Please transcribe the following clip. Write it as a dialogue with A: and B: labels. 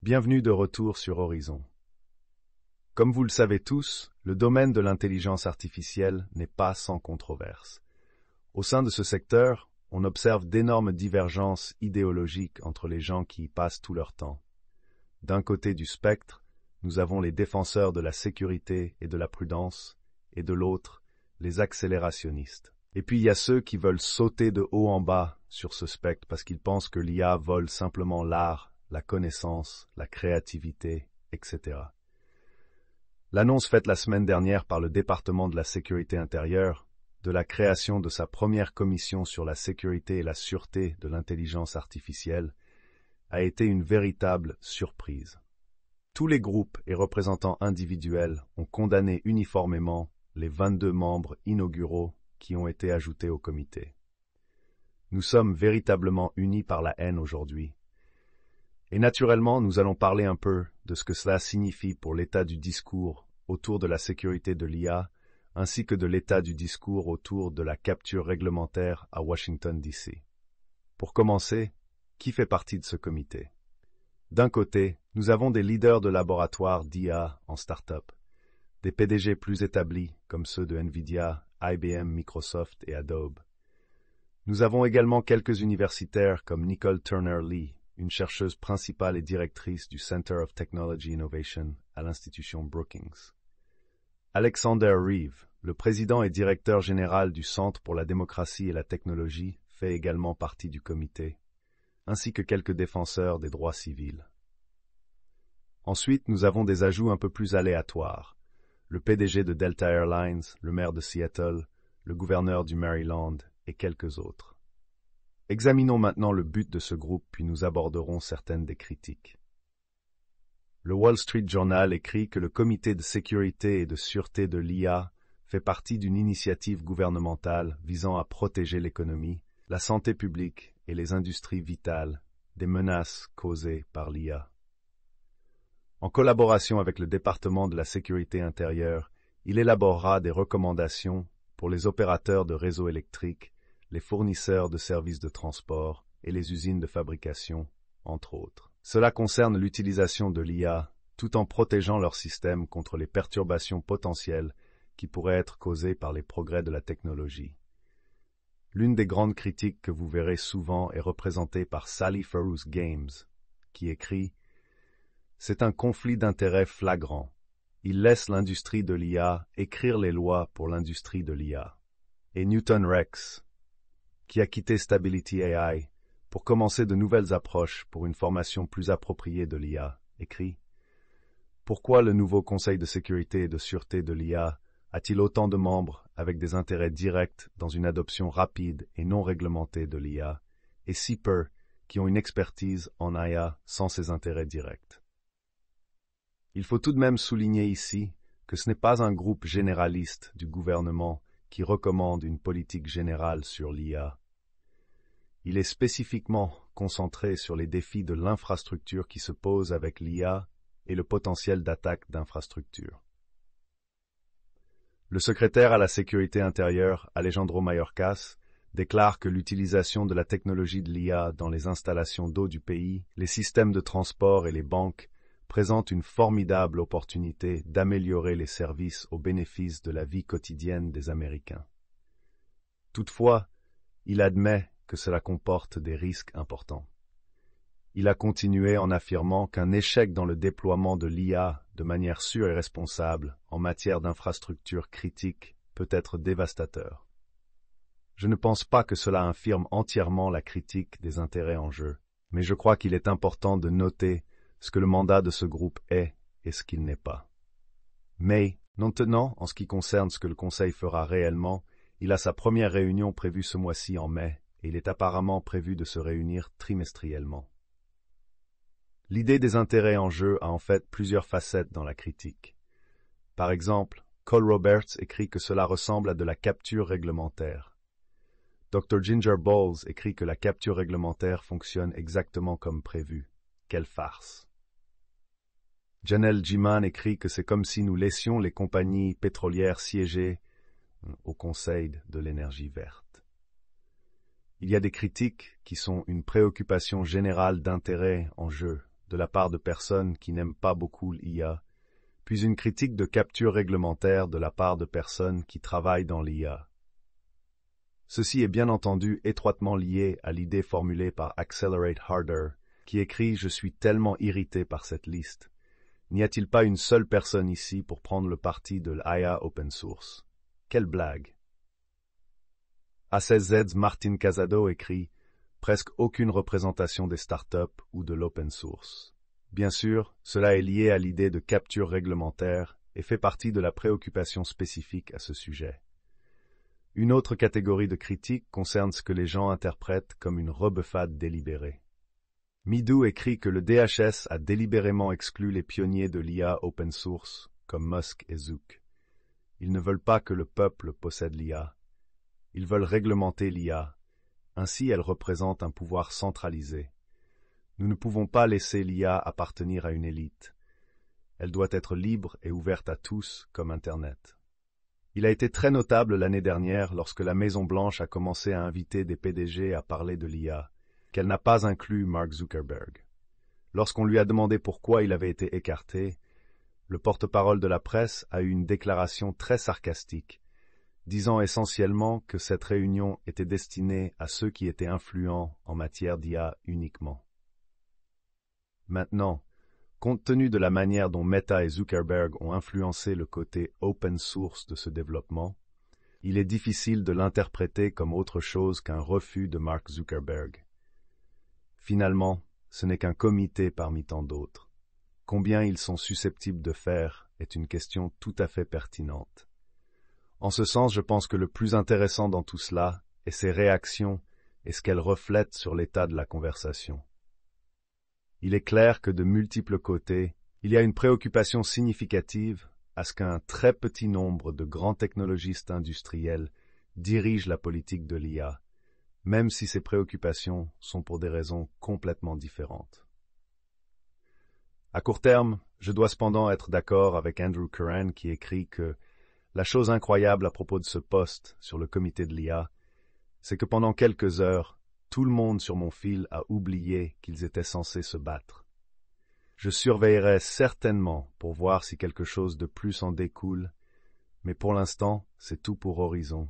A: Bienvenue de retour sur Horizon. Comme vous le savez tous, le domaine de l'intelligence artificielle n'est pas sans controverse. Au sein de ce secteur, on observe d'énormes divergences idéologiques entre les gens qui y passent tout leur temps. D'un côté du spectre, nous avons les défenseurs de la sécurité et de la prudence, et de l'autre, les accélérationnistes. Et puis il y a ceux qui veulent sauter de haut en bas sur ce spectre parce qu'ils pensent que l'IA vole simplement l'art, la connaissance, la créativité, etc. L'annonce faite la semaine dernière par le département de la sécurité intérieure de la création de sa première commission sur la sécurité et la sûreté de l'intelligence artificielle a été une véritable surprise. Tous les groupes et représentants individuels ont condamné uniformément les 22 membres inauguraux qui ont été ajoutés au comité. Nous sommes véritablement unis par la haine aujourd'hui. Et naturellement, nous allons parler un peu de ce que cela signifie pour l'état du discours autour de la sécurité de l'IA, ainsi que de l'état du discours autour de la capture réglementaire à Washington, D.C. Pour commencer, qui fait partie de ce comité? D'un côté, nous avons des leaders de laboratoires d'IA en start-up, des PDG plus établis comme ceux de NVIDIA, IBM, Microsoft et Adobe. Nous avons également quelques universitaires comme Nicole Turner-Lee, une chercheuse principale et directrice du Center of Technology Innovation à l'institution Brookings. Alexander Reeve, le président et directeur général du Centre pour la démocratie et la technologie, fait également partie du comité, ainsi que quelques défenseurs des droits civils. Ensuite, nous avons des ajouts un peu plus aléatoires. Le PDG de Delta Airlines, le maire de Seattle, le gouverneur du Maryland et quelques autres. Examinons maintenant le but de ce groupe, puis nous aborderons certaines des critiques. Le Wall Street Journal écrit que le comité de sécurité et de sûreté de l'IA fait partie d'une initiative gouvernementale visant à protéger l'économie, la santé publique et les industries vitales des menaces causées par l'IA. En collaboration avec le département de la sécurité intérieure, il élaborera des recommandations pour les opérateurs de réseaux électriques, les fournisseurs de services de transport et les usines de fabrication, entre autres. Cela concerne l'utilisation de l'IA tout en protégeant leur système contre les perturbations potentielles qui pourraient être causées par les progrès de la technologie. L'une des grandes critiques que vous verrez souvent est représentée par Sally Ferrous Games, qui écrit « C'est un conflit d'intérêts flagrant. Il laisse l'industrie de l'IA écrire les lois pour l'industrie de l'IA. » Et Newton Rex, qui a quitté Stability AI pour commencer de nouvelles approches pour une formation plus appropriée de l'IA, écrit « Pourquoi le nouveau Conseil de sécurité et de sûreté de l'IA a-t-il autant de membres avec des intérêts directs dans une adoption rapide et non réglementée de l'IA, et si peu qui ont une expertise en IA sans ces intérêts directs? » Il faut tout de même souligner ici que ce n'est pas un groupe généraliste du gouvernement qui recommande une politique générale sur l'IA. Il est spécifiquement concentré sur les défis de l'infrastructure qui se posent avec l'IA et le potentiel d'attaque d'infrastructure. Le secrétaire à la sécurité intérieure, Alejandro Mayorkas, déclare que l'utilisation de la technologie de l'IA dans les installations d'eau du pays, les systèmes de transport et les banques présente une formidable opportunité d'améliorer les services au bénéfice de la vie quotidienne des Américains. Toutefois, il admet que cela comporte des risques importants. Il a continué en affirmant qu'un échec dans le déploiement de l'IA de manière sûre et responsable en matière d'infrastructures critiques peut être dévastateur. Je ne pense pas que cela infirme entièrement la critique des intérêts en jeu, mais je crois qu'il est important de noter ce que le mandat de ce groupe est et ce qu'il n'est pas. Mais, maintenant, en ce qui concerne ce que le Conseil fera réellement, il a sa première réunion prévue ce mois-ci en mai, et il est apparemment prévu de se réunir trimestriellement. L'idée des intérêts en jeu a en fait plusieurs facettes dans la critique. Par exemple, Cole Roberts écrit que cela ressemble à de la capture réglementaire. Dr. Ginger Bowles écrit que la capture réglementaire fonctionne exactement comme prévu. Quelle farce! Janelle Giman écrit que c'est comme si nous laissions les compagnies pétrolières siéger au Conseil de l'énergie verte. Il y a des critiques qui sont une préoccupation générale d'intérêt en jeu de la part de personnes qui n'aiment pas beaucoup l'IA, puis une critique de capture réglementaire de la part de personnes qui travaillent dans l'IA. Ceci est bien entendu étroitement lié à l'idée formulée par Accelerate Harder, qui écrit « Je suis tellement irrité par cette liste. N'y a-t-il pas une seule personne ici pour prendre le parti de l'IA open source? Quelle blague !» A16Z Martin Casado écrit « Presque aucune représentation des startups ou de l'open source. » Bien sûr, cela est lié à l'idée de capture réglementaire et fait partie de la préoccupation spécifique à ce sujet. Une autre catégorie de critiques concerne ce que les gens interprètent comme une rebuffade délibérée. Midou écrit que le DHS a délibérément exclu les pionniers de l'IA open source, comme Musk et Zook. Ils ne veulent pas que le peuple possède l'IA. Ils veulent réglementer l'IA. Ainsi, elle représente un pouvoir centralisé. Nous ne pouvons pas laisser l'IA appartenir à une élite. Elle doit être libre et ouverte à tous, comme Internet. Il a été très notable l'année dernière lorsque la Maison-Blanche a commencé à inviter des PDG à parler de l'IA, qu'elle n'a pas inclus Mark Zuckerberg. Lorsqu'on lui a demandé pourquoi il avait été écarté, le porte-parole de la presse a eu une déclaration très sarcastique, disant essentiellement que cette réunion était destinée à ceux qui étaient influents en matière d'IA uniquement. Maintenant, compte tenu de la manière dont Meta et Zuckerberg ont influencé le côté open source de ce développement, il est difficile de l'interpréter comme autre chose qu'un refus de Mark Zuckerberg. Finalement, ce n'est qu'un comité parmi tant d'autres. Combien ils sont susceptibles de faire est une question tout à fait pertinente. En ce sens, je pense que le plus intéressant dans tout cela est ses réactions et ce qu'elles reflètent sur l'état de la conversation. Il est clair que de multiples côtés, il y a une préoccupation significative à ce qu'un très petit nombre de grands technologistes industriels dirigent la politique de l'IA, même si ces préoccupations sont pour des raisons complètement différentes. À court terme, je dois cependant être d'accord avec Andrew Curran qui écrit que la chose incroyable à propos de ce poste sur le comité de l'IA, c'est que pendant quelques heures, tout le monde sur mon fil a oublié qu'ils étaient censés se battre. Je surveillerai certainement pour voir si quelque chose de plus en découle, mais pour l'instant, c'est tout pour Horizon.